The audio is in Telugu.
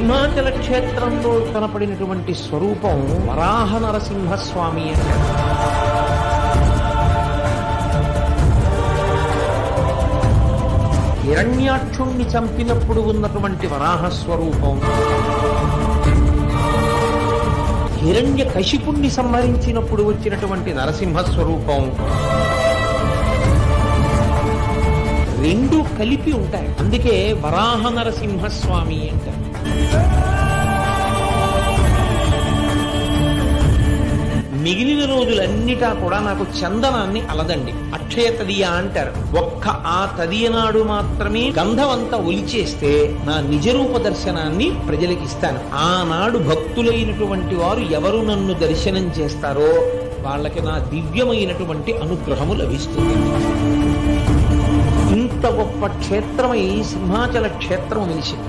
సింహాచల క్షేత్రంలో కనపడినటువంటి స్వరూపం వరాహ నరసింహస్వామి అంటారు. హిరణ్యాక్షుణ్ణి చంపినప్పుడు ఉన్నటువంటి వరాహ స్వరూపం, హిరణ్య కశిపుణ్ణి సంహరించినప్పుడు వచ్చినటువంటి నరసింహ స్వరూపం, రెండు కలిపి ఉంటాయి. అందుకే వరాహ నరసింహస్వామి అంటారు. మిగిలిన రోజులన్నిటా కూడా నాకు చందనాన్ని అలదండి, అక్షయ తదియ అంటారు. ఒక్క ఆ తదియ నాడు మాత్రమే గంధమంతా ఒలిచేస్తే నా నిజరూప దర్శనాన్ని ప్రజలకు ఇస్తాను. ఆనాడు భక్తులైనటువంటి వారు ఎవరు నన్ను దర్శనం చేస్తారో వాళ్ళకి నా దివ్యమైనటువంటి అనుగ్రహము లభిస్తుంది. ఇంత గొప్ప క్షేత్రమై సింహాచల క్షేత్రం నిలిచింది.